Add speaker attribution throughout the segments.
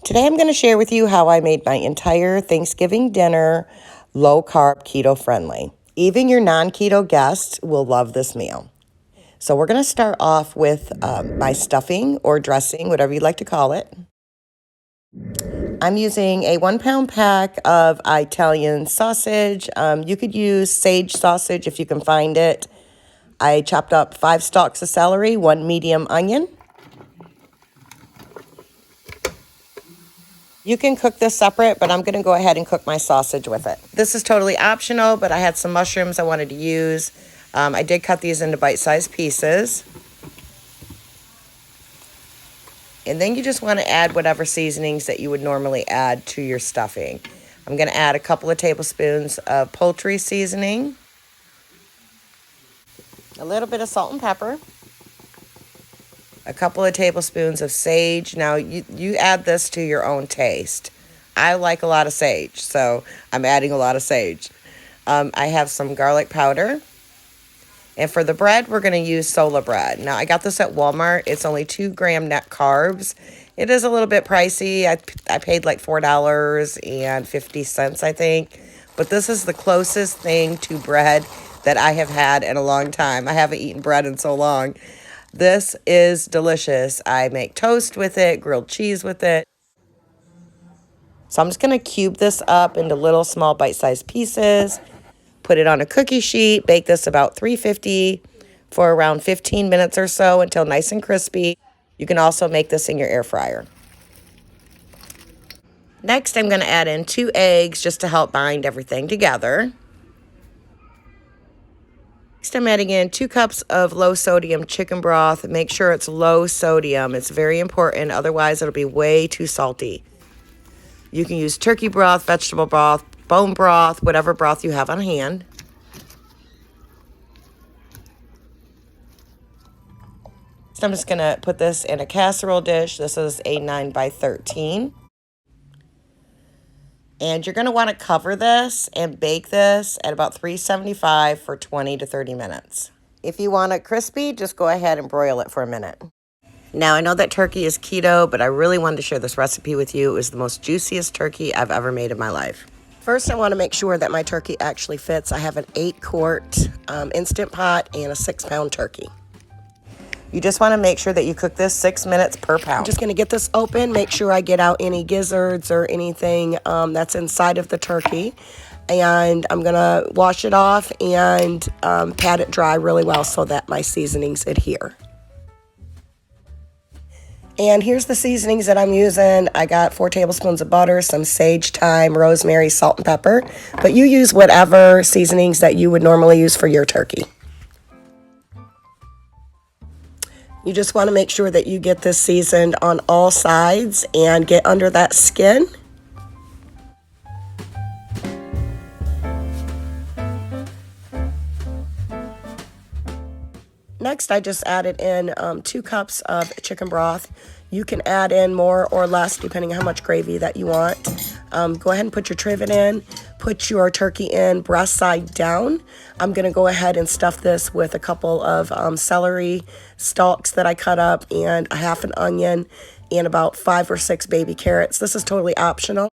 Speaker 1: Today I'm going to share with you how I made my entire Thanksgiving dinner low-carb, keto-friendly. Even your non-keto guests will love this meal. So we're going to start off with my stuffing or dressing, whatever you like to call it. I'm using a 1-pound pack of Italian sausage. You could use sage sausage if you can find it. I chopped up 5 stalks of celery, 1 medium onion. You can cook this separate, but I'm going to go ahead and cook my sausage with it. This is totally optional, but I had some mushrooms I wanted to use. I did cut these into bite-sized pieces. And then you just want to add whatever seasonings that you would normally add to your stuffing. I'm going to add a couple of tablespoons of poultry seasoning, a little bit of salt and pepper, a couple of tablespoons of sage. Now, you add this to your own taste. I like a lot of sage, so I'm adding a lot of sage. I have some garlic powder. And for the bread, we're going to use Sola bread. Now, I got this at Walmart. It's only 2 gram net carbs. It is a little bit pricey. I paid like $4.50, I think. But this is the closest thing to bread that I have had in a long time. I haven't eaten bread in so long. This is delicious. I make toast with it, grilled cheese with it. So I'm just going to cube this up into little small bite-sized pieces. Put it on a cookie sheet. Bake this about 350 for around 15 minutes or so until nice and crispy. You can also make this in your air fryer. Next, I'm going to add in 2 eggs just to help bind everything together. Next, I'm adding in 2 cups of low-sodium chicken broth. Make sure it's low sodium. It's very important. Otherwise, it'll be way too salty. You can use turkey broth, vegetable broth, bone broth, whatever broth you have on hand. So I'm just going to put this in a casserole dish. This is a 9 by 13. And you're going to want to cover this and bake this at about 375 for 20 to 30 minutes. If you want it crispy, just go ahead and broil it for a minute. Now, I know that turkey is keto, but I really wanted to share this recipe with you. It was the most juiciest turkey I've ever made in my life. First, I want to make sure that my turkey actually fits. I have an 8-quart Instant Pot and a 6-pound turkey. You just want to make sure that you cook this 6 minutes per pound. I'm just going to get this open, make sure I get out any gizzards or anything that's inside of the turkey. And I'm going to wash it off and pat it dry really well so that my seasonings adhere. And here's the seasonings that I'm using. I got 4 tablespoons of butter, some sage, thyme, rosemary, salt, and pepper. But you use whatever seasonings that you would normally use for your turkey. You just want to make sure that you get this seasoned on all sides and get under that skin. Next, I just added in 2 cups of chicken broth. You can add in more or less depending on how much gravy that you want. Go ahead and put your trivet in. Put your turkey in breast side down. I'm going to go ahead and stuff this with a couple of celery stalks that I cut up and a half an onion and about 5 or 6 baby carrots. This is totally optional.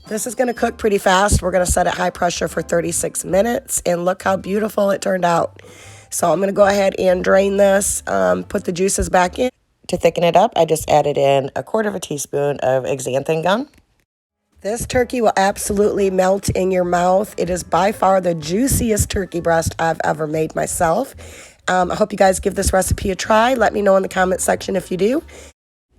Speaker 1: This is going to cook pretty fast. We're going to set it high pressure for 36 minutes, and look how beautiful it turned out. So I'm going to go ahead and drain this, put the juices back in. To thicken it up, I just added in 1/4 teaspoon of xanthan gum. This turkey will absolutely melt in your mouth. It is by far the juiciest turkey breast I've ever made myself. I hope you guys give this recipe a try. Let me know in the comment section if you do.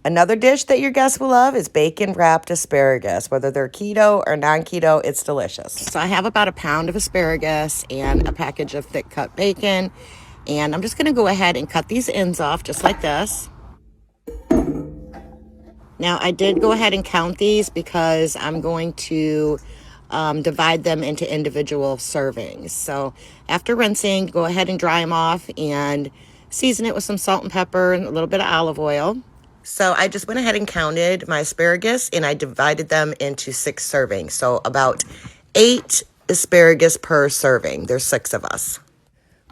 Speaker 1: Another dish that your guests will love is bacon-wrapped asparagus. Whether they're keto or non-keto, it's delicious. So I have about 1 pound of asparagus and a package of thick-cut bacon. And I'm just going to go ahead and cut these ends off just like this. Now, I did go ahead and count these because I'm going to divide them into individual servings. So after rinsing, go ahead and dry them off and season it with some salt and pepper and a little bit of olive oil. So I just went ahead and counted my asparagus and I divided them into 6 servings. So about 8 asparagus per serving. There's 6 of us.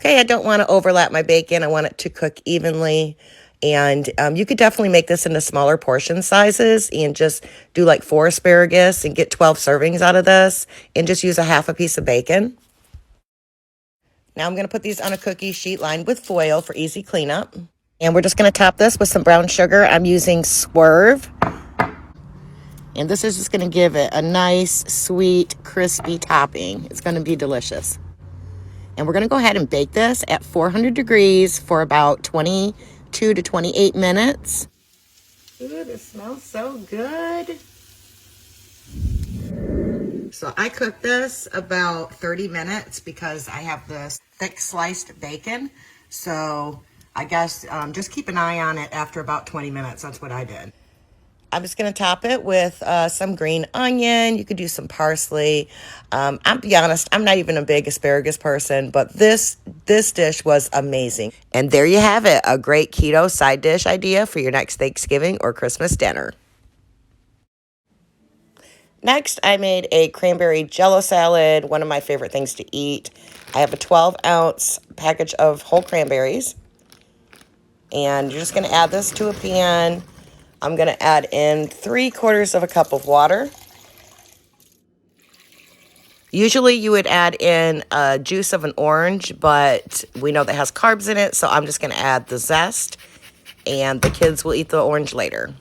Speaker 1: Okay, I don't want to overlap my bacon. I want it to cook evenly. And you could definitely make this into smaller portion sizes and just do like 4 asparagus and get 12 servings out of this and just use a half a piece of bacon. Now I'm going to put these on a cookie sheet lined with foil for easy cleanup. And we're just going to top this with some brown sugar. I'm using Swerve. And this is just going to give it a nice, sweet, crispy topping. It's going to be delicious. And we're going to go ahead and bake this at 400 degrees for about 22 to 28 minutes. Ooh, this smells so good. So I cooked this about 30 minutes because I have this thick sliced bacon. So I guess just keep an eye on it after about 20 minutes. That's what I did. I'm just going to top it with some green onion. You could do some parsley. I'll be honest, I'm not even a big asparagus person, but this dish was amazing. And there you have it, a great keto side dish idea for your next Thanksgiving or Christmas dinner. Next, I made a cranberry JELL-O salad, one of my favorite things to eat. I have a 12-ounce package of whole cranberries. And you're just going to add this to a pan. I'm going to add in 3/4 of a cup of water. Usually you would add in a juice of an orange, but we know that has carbs in it, so I'm just going to add the zest, and the kids will eat the orange later.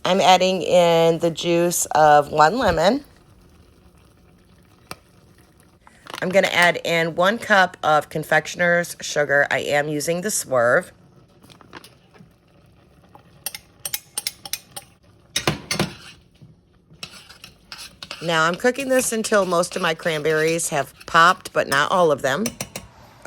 Speaker 1: I'm adding in the juice of 1 lemon. I'm going to add in 1 cup of confectioner's sugar. I am using the Swerve. Now I'm cooking this until most of my cranberries have popped, but not all of them.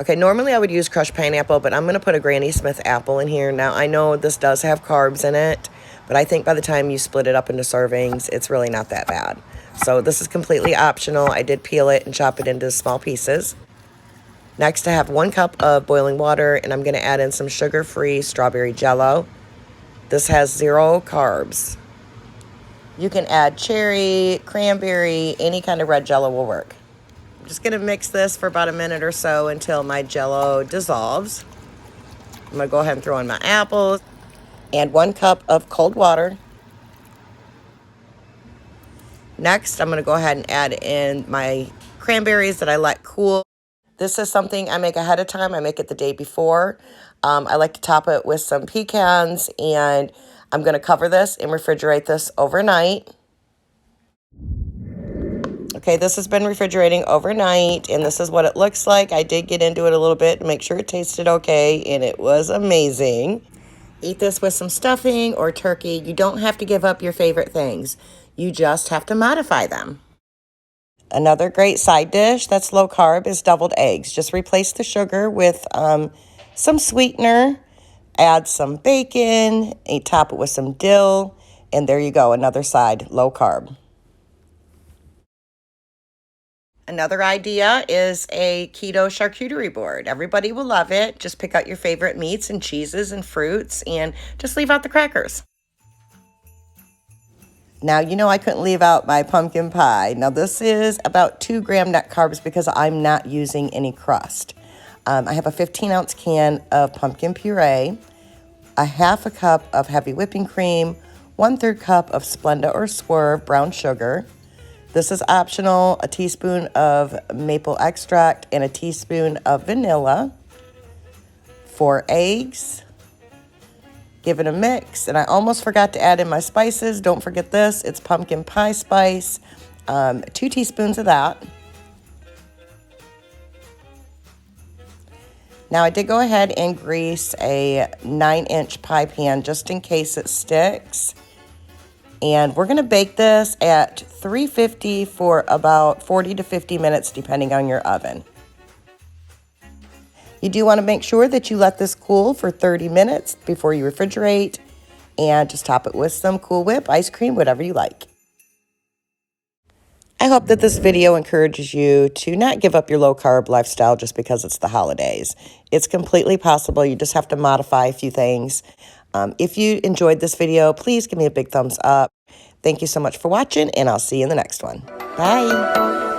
Speaker 1: Okay, normally I would use crushed pineapple, but I'm going to put a Granny Smith apple in here. Now I know this does have carbs in it, but I think by the time you split it up into servings, it's really not that bad. So this is completely optional. I did peel it and chop it into small pieces. Next I have 1 cup of boiling water, and I'm going to add in some sugar-free strawberry JELL-O. This has 0 carbs. You can add cherry, cranberry, any kind of red JELL-O will work. I'm just going to mix this for about a minute or so until my JELL-O dissolves. I'm going to go ahead and throw in my apples and 1 cup of cold water. Next, I'm going to go ahead and add in my cranberries that I let cool. This is something I make ahead of time. I make it the day before. I like to top it with some pecans, and I'm going to cover this and refrigerate this overnight. Okay, this has been refrigerating overnight, and this is what it looks like. I did get into it a little bit to make sure it tasted okay, and it was amazing. Eat this with some stuffing or turkey. You don't have to give up your favorite things. You just have to modify them. Another great side dish that's low carb is deviled eggs. Just replace the sugar with some sweetener. Add some bacon, and top it with some dill, and there you go, another side, low carb. Another idea is a keto charcuterie board. Everybody will love it. Just pick out your favorite meats and cheeses and fruits and just leave out the crackers. Now, you know I couldn't leave out my pumpkin pie. Now, this is about 2 gram net carbs because I'm not using any crust. I have a 15-ounce can of pumpkin puree, a half a cup of heavy whipping cream, 1/3 cup of Splenda or Swerve brown sugar. This is optional, a teaspoon of maple extract and a teaspoon of vanilla. 4 eggs. Give it a mix, and I almost forgot to add in my spices. Don't forget this, it's pumpkin pie spice, 2 teaspoons of that. Now I did go ahead and grease a 9-inch pie pan just in case it sticks. And we're gonna bake this at 350 for about 40 to 50 minutes depending on your oven. You do want to make sure that you let this cool for 30 minutes before you refrigerate, and just top it with some Cool Whip, ice cream, whatever you like. I hope that this video encourages you to not give up your low-carb lifestyle just because it's the holidays. It's completely possible. You just have to modify a few things. If you enjoyed this video, please give me a big thumbs up. Thank you so much for watching, and I'll see you in the next one. Bye.